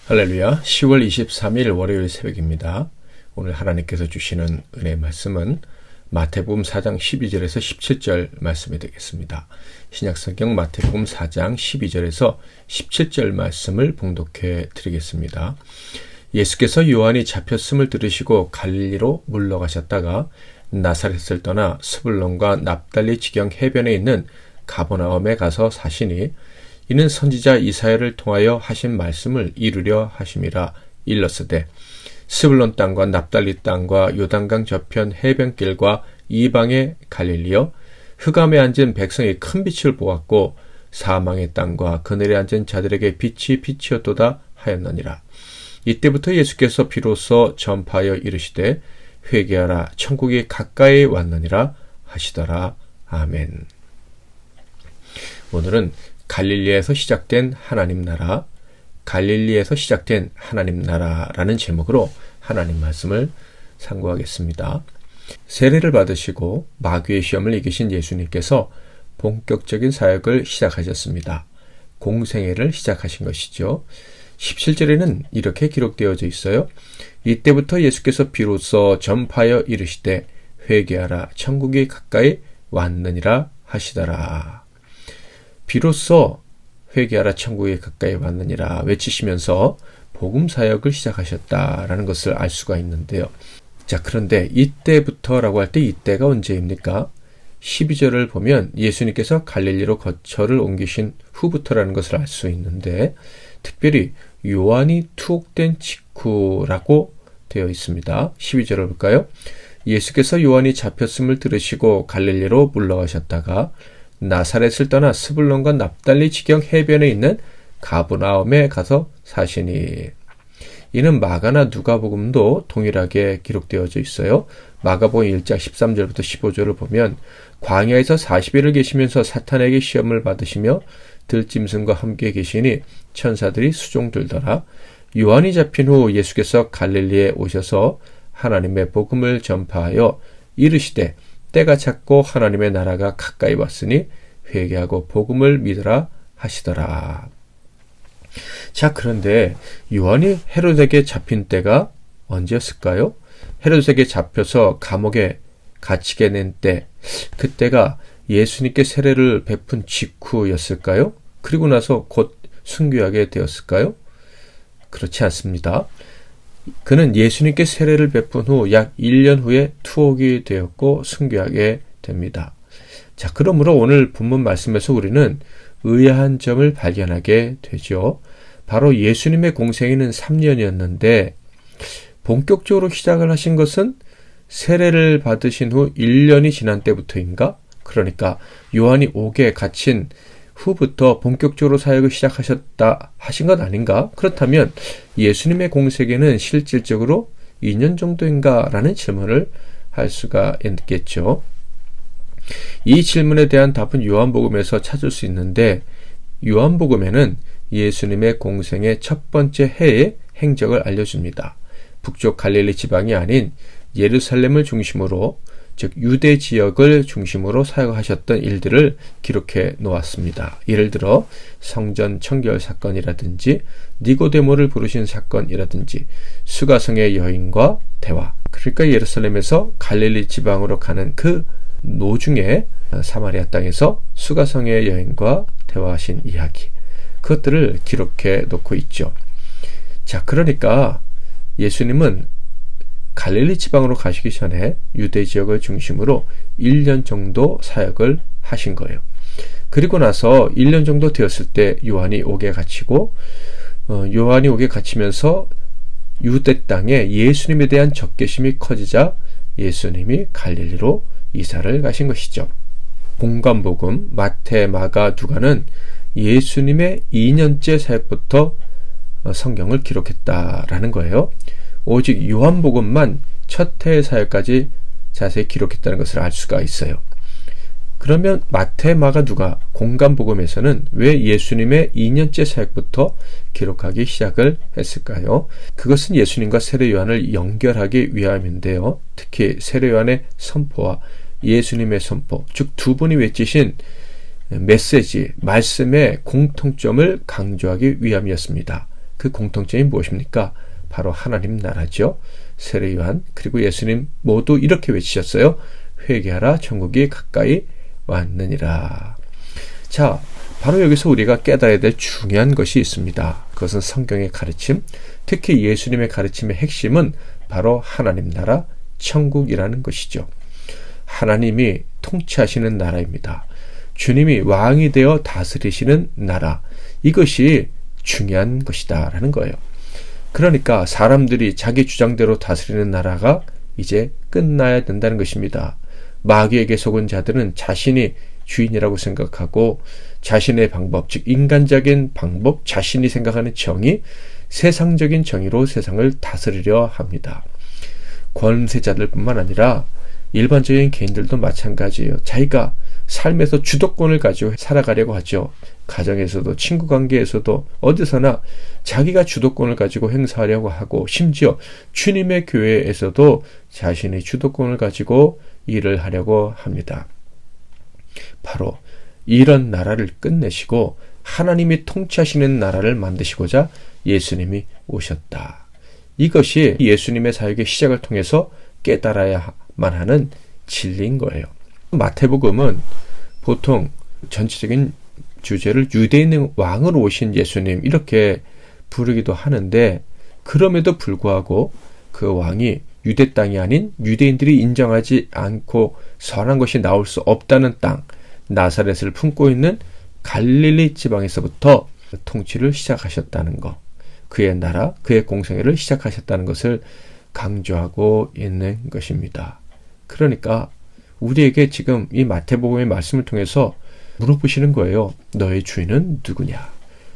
할렐루야. 10월 23일 월요일 새벽입니다. 오늘 하나님께서 주시는 은혜의 말씀은 마태복음 4장 12절에서 17절 말씀이 되겠습니다. 신약성경 마태복음 4장 12절에서 17절 말씀을 봉독해 드리겠습니다. 예수께서 요한이 잡혔음을 들으시고 갈릴리로 물러가셨다가 나사렛을 떠나 스불론과 납달리 지경 해변에 있는 가버나움에 가서 사시니 이는 선지자 이사야를 통하여 하신 말씀을 이루려 하심이라. 일렀으되 스불론 땅과 납달리 땅과 요단강 저편 해변길과 이방의 갈릴리여, 흑암에 앉은 백성이 큰 빛을 보았고 사망의 땅과 그늘에 앉은 자들에게 빛이 빛이었도다 하였느니라. 이때부터 예수께서 비로소 전파하여 이르시되 회개하라, 천국이 가까이 왔느니라 하시더라. 아멘. 오늘은 갈릴리에서 시작된 하나님 나라, 갈릴리에서 시작된 하나님 나라라는 제목으로 하나님 말씀을 상고하겠습니다. 세례를 받으시고 마귀의 시험을 이기신 예수님께서 본격적인 사역을 시작하셨습니다. 공생애를 시작하신 것이죠. 17절에는 이렇게 기록되어져 있어요. 이때부터 예수께서 비로소 전파하여 이르시되 회개하라, 천국이 가까이 왔느니라 하시더라. 비로소 회개하라, 천국이 가까이 왔느니라 외치시면서 복음 사역을 시작하셨다라는 것을 알 수가 있는데요. 자, 그런데 이때부터라고 할 때 이때가 언제입니까? 12절을 보면 예수님께서 갈릴리로 거처를 옮기신 후부터라는 것을 알 수 있는데, 특별히 요한이 투옥된 직후라고 되어 있습니다. 12절을 볼까요? 예수께서 요한이 잡혔음을 들으시고 갈릴리로 물러가셨다가 나사렛을 떠나 스불론과 납달리 지경 해변에 있는 가버나움에 가서 사시니. 이는 마가나 누가복음도 동일하게 기록되어져 있어요. 마가복음 1장 13절부터 15절을 보면 광야에서 40일을 계시면서 사탄에게 시험을 받으시며 들짐승과 함께 계시니 천사들이 수종 들더라. 요한이 잡힌 후 예수께서 갈릴리에 오셔서 하나님의 복음을 전파하여 이르시되 때가 찼고 하나님의 나라가 가까이 왔으니 회개하고 복음을 믿으라 하시더라. 자, 그런데 요한이 헤롯에게 잡힌 때가 언제였을까요? 헤롯에게 잡혀서 감옥에 갇히게 된 때, 그때가 예수님께 세례를 베푼 직후였을까요? 그리고 나서 곧 순교하게 되었을까요? 그렇지 않습니다. 그는 예수님께 세례를 베푼 후 약 1년 후에 투옥이 되었고 순교하게 됩니다. 자, 그러므로 오늘 본문 말씀에서 우리는 의아한 점을 발견하게 되죠. 바로 예수님의 공생애는 3년이었는데 본격적으로 시작을 하신 것은 세례를 받으신 후 1년이 지난 때부터인가? 그러니까 요한이 옥에 갇힌 후부터 본격적으로 사역을 시작하셨다 하신 것 아닌가? 그렇다면 예수님의 공생애는 실질적으로 2년 정도인가? 라는 질문을 할 수가 있겠죠. 이 질문에 대한 답은 요한복음에서 찾을 수 있는데, 요한복음에는 예수님의 공생의 첫 번째 해의 행적을 알려줍니다. 북쪽 갈릴리 지방이 아닌 예루살렘을 중심으로, 즉 유대 지역을 중심으로 사역하셨던 일들을 기록해 놓았습니다. 예를 들어 성전 청결 사건이라든지 니고데모를 부르신 사건이라든지 수가성의 여인과 대화, 그러니까 예루살렘에서 갈릴리 지방으로 가는 그 노중에 사마리아 땅에서 수가성의 여인과 대화하신 이야기, 그것들을 기록해 놓고 있죠. 자, 그러니까 예수님은 갈릴리 지방으로 가시기 전에 유대 지역을 중심으로 1년 정도 사역을 하신 거예요. 그리고 나서 1년 정도 되었을 때 요한이 옥에 갇히고, 요한이 옥에 갇히면서 유대 땅에 예수님에 대한 적개심이 커지자 예수님이 갈릴리로 이사를 가신 것이죠. 공관복음 마태, 마가, 누가는 예수님의 2년째 사역부터 성경을 기록했다라는 거예요. 오직 요한복음만 첫 해의 사역까지 자세히 기록했다는 것을 알 수가 있어요. 그러면 마태, 마가, 누가, 공관복음에서는 왜 예수님의 2년째 사역부터 기록하기 시작을 했을까요? 그것은 예수님과 세례 요한을 연결하기 위함인데요. 특히 세례 요한의 선포와 예수님의 선포, 즉 두 분이 외치신 메시지, 말씀의 공통점을 강조하기 위함이었습니다. 그 공통점이 무엇입니까? 바로 하나님 나라죠. 세례 요한 그리고 예수님 모두 이렇게 외치셨어요. 회개하라 천국이 가까이 왔느니라. 자, 바로 여기서 우리가 깨달아야 될 중요한 것이 있습니다. 그것은 성경의 가르침, 특히 예수님의 가르침의 핵심은 바로 하나님 나라 천국이라는 것이죠. 하나님이 통치하시는 나라입니다. 주님이 왕이 되어 다스리시는 나라, 이것이 중요한 것이다 라는 거예요. 그러니까 사람들이 자기 주장대로 다스리는 나라가 이제 끝나야 된다는 것입니다. 마귀에게 속은 자들은 자신이 주인이라고 생각하고 자신의 방법, 즉 인간적인 방법, 자신이 생각하는 정의, 세상적인 정의로 세상을 다스리려 합니다. 권세자들뿐만 아니라 일반적인 개인들도 마찬가지예요. 자기가 삶에서 주도권을 가지고 살아가려고 하죠. 가정에서도 친구 관계에서도 어디서나 자기가 주도권을 가지고 행사하려고 하고 심지어 주님의 교회에서도 자신의 주도권을 가지고 일을 하려고 합니다. 바로 이런 나라를 끝내시고 하나님이 통치하시는 나라를 만드시고자 예수님이 오셨다. 이것이 예수님의 사역의 시작을 통해서 깨달아야만 하는 진리인 거예요. 마태복음은 보통 전체적인 주제를 유대인의 왕으로 오신 예수님 이렇게 부르기도 하는데, 그럼에도 불구하고 그 왕이 유대 땅이 아닌 유대인들이 인정하지 않고 선한 것이 나올 수 없다는 땅 나사렛을 품고 있는 갈릴리 지방에서부터 통치를 시작하셨다는 것, 그의 나라, 그의 공생애를 시작하셨다는 것을 강조하고 있는 것입니다. 그러니까 우리에게 지금 이 마태복음의 말씀을 통해서 물어보시는 거예요. 너의 주인은 누구냐?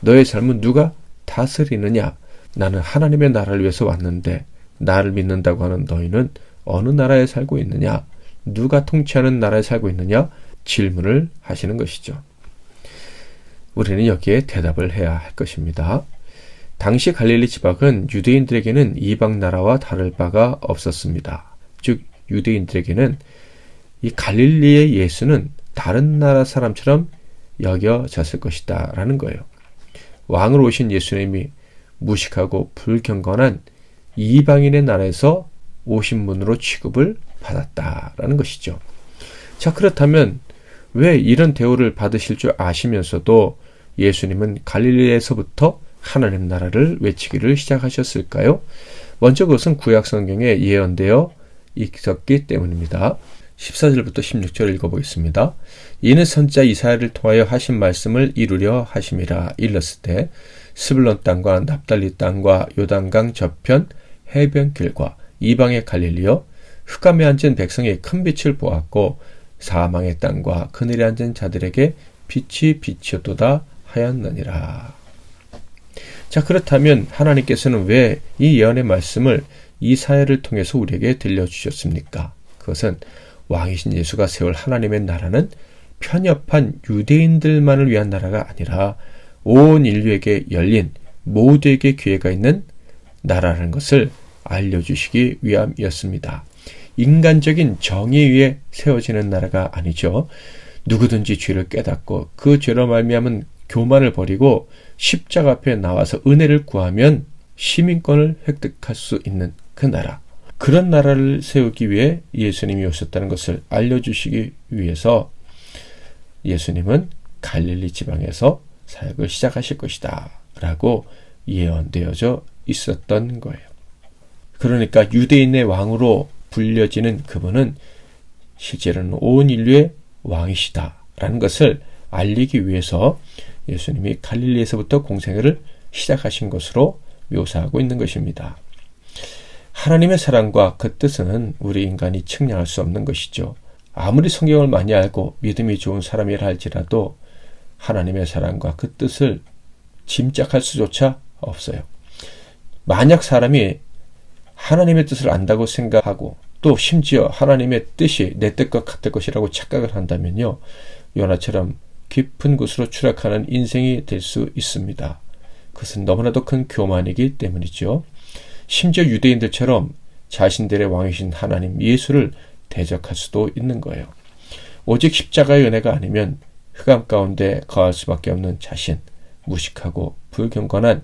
너의 삶은 누가 다스리느냐? 나는 하나님의 나라를 위해서 왔는데 나를 믿는다고 하는 너희는 어느 나라에 살고 있느냐? 누가 통치하는 나라에 살고 있느냐? 질문을 하시는 것이죠. 우리는 여기에 대답을 해야 할 것입니다. 당시 갈릴리 지방은 유대인들에게는 이방 나라와 다를 바가 없었습니다. 즉 유대인들에게는 이 갈릴리의 예수는 다른 나라 사람처럼 여겨졌을 것이다 라는 거예요. 왕으로 오신 예수님이 무식하고 불경건한 이방인의 나라에서 오신 분으로 취급을 받았다라는 것이죠. 자, 그렇다면 왜 이런 대우를 받으실 줄 아시면서도 예수님은 갈릴리에서부터 하나님 나라를 외치기를 시작하셨을까요? 먼저 그것은 구약 성경에 예언되어 있었기 때문입니다. 14절부터 16절 읽어보겠습니다. 이는 선지자 이사야를 통하여 하신 말씀을 이루려 하심이라. 일렀을 스불론 땅과 납달리 땅과 요단강 저편 해변길과 이방의 갈릴리여, 흑암에 앉은 백성이 큰 빛을 보았고 사망의 땅과 그늘에 앉은 자들에게 빛이 비치었도다 하였느니라. 자, 그렇다면 하나님께서는 왜 이 예언의 말씀을 이사야를 통해서 우리에게 들려주셨습니까? 그것은 왕이신 예수가 세울 하나님의 나라는 편협한 유대인들만을 위한 나라가 아니라 온 인류에게 열린 모두에게 기회가 있는 나라라는 것을 알려주시기 위함이었습니다. 인간적인 정의에 의해 세워지는 나라가 아니죠. 누구든지 죄를 깨닫고 그 죄로 말미암은 교만을 버리고 십자가 앞에 나와서 은혜를 구하면 시민권을 획득할 수 있는 그 나라, 그런 나라를 세우기 위해 예수님이 오셨다는 것을 알려주시기 위해서 예수님은 갈릴리 지방에서 사역을 시작하실 것이다 라고 예언되어져 있었던 거예요. 그러니까 유대인의 왕으로 불려지는 그분은 실제로는 온 인류의 왕이시다 라는 것을 알리기 위해서 예수님이 갈릴리에서부터 공생애를 시작하신 것으로 묘사하고 있는 것입니다. 하나님의 사랑과 그 뜻은 우리 인간이 측량할 수 없는 것이죠. 아무리 성경을 많이 알고 믿음이 좋은 사람이라 할지라도 하나님의 사랑과 그 뜻을 짐작할 수조차 없어요. 만약 사람이 하나님의 뜻을 안다고 생각하고 또 심지어 하나님의 뜻이 내 뜻과 같을 것이라고 착각을 한다면요, 요나처럼 깊은 곳으로 추락하는 인생이 될 수 있습니다. 그것은 너무나도 큰 교만이기 때문이죠. 심지어 유대인들처럼 자신들의 왕이신 하나님 예수를 대적할 수도 있는 거예요. 오직 십자가의 은혜가 아니면 흑암 가운데 거할 수밖에 없는 자신, 무식하고 불경건한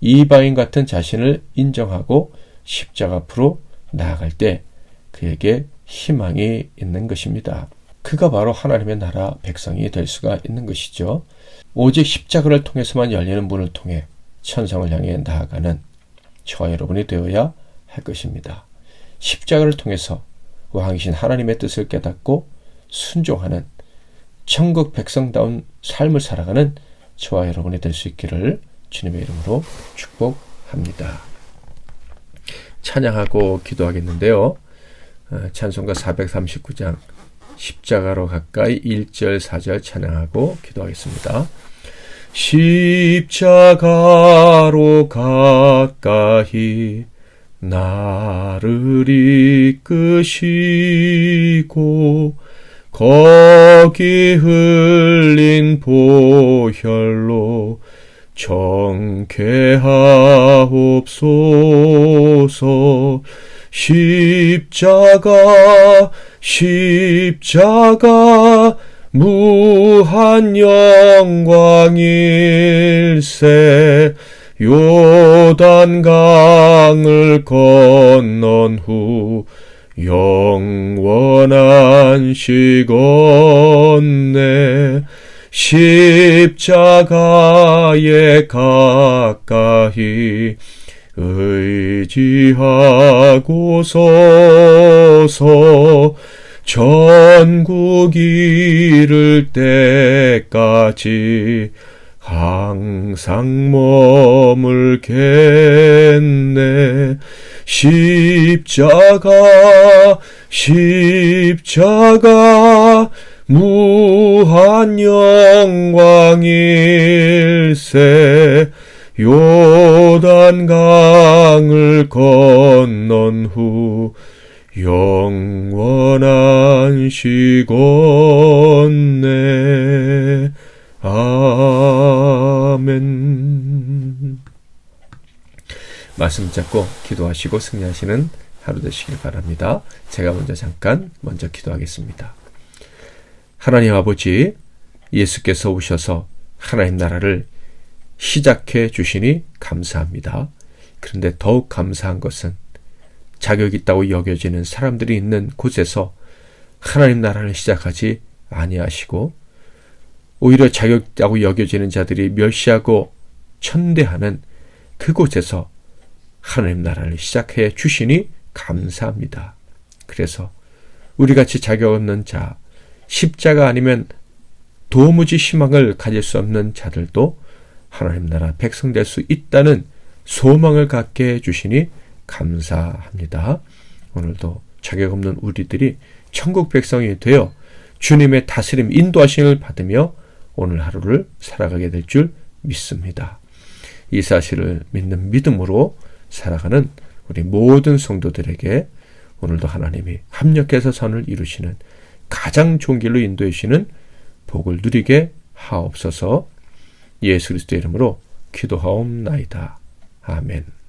이방인 같은 자신을 인정하고 십자가 앞으로 나아갈 때 그에게 희망이 있는 것입니다. 그가 바로 하나님의 나라 백성이 될 수가 있는 것이죠. 오직 십자가를 통해서만 열리는 문을 통해 천성을 향해 나아가는 저와 여러분이 되어야 할 것입니다. 십자가를 통해서 왕이신 하나님의 뜻을 깨닫고 순종하는 천국 백성다운 삶을 살아가는 저와 여러분이 될 수 있기를 주님의 이름으로 축복합니다. 찬양하고 기도하겠는데요. 찬송가 439장 십자가로 가까이 1절 4절 찬양하고 기도하겠습니다. 십자가로 가까이 나를 이끄시고 거기 흘린 보혈로 정케하옵소서. 십자가 무한 영광일세. 요단강을 건넌 후 영원한 시건네. 십자가에 가까이 의지하고 서서 전국 이를 때까지 항상 머물겠네. 십자가 무한 영광일세. 요단강을 건넌 후 영원한 시건네. 아멘. 말씀 잡고 기도하시고 승리하시는 하루 되시길 바랍니다. 제가 먼저 기도하겠습니다. 하나님 아버지, 예수께서 오셔서 하나님 나라를 시작해 주시니 감사합니다. 그런데 더욱 감사한 것은 자격 있다고 여겨지는 사람들이 있는 곳에서 하나님 나라를 시작하지 아니하시고 오히려 자격 있다고 여겨지는 자들이 멸시하고 천대하는 그곳에서 하나님 나라를 시작해 주시니 감사합니다. 그래서 우리같이 자격 없는 자, 십자가 아니면 도무지 희망을 가질 수 없는 자들도 하나님 나라 백성 될 수 있다는 소망을 갖게 해주시니 감사합니다. 오늘도 자격 없는 우리들이 천국 백성이 되어 주님의 다스림 인도하심을 받으며 오늘 하루를 살아가게 될 줄 믿습니다. 이 사실을 믿는 믿음으로 살아가는 우리 모든 성도들에게 오늘도 하나님이 합력해서 선을 이루시는 가장 좋은 길로 인도해 주시는 복을 누리게 하옵소서. 예수 그리스도의 이름으로 기도하옵나이다. 아멘.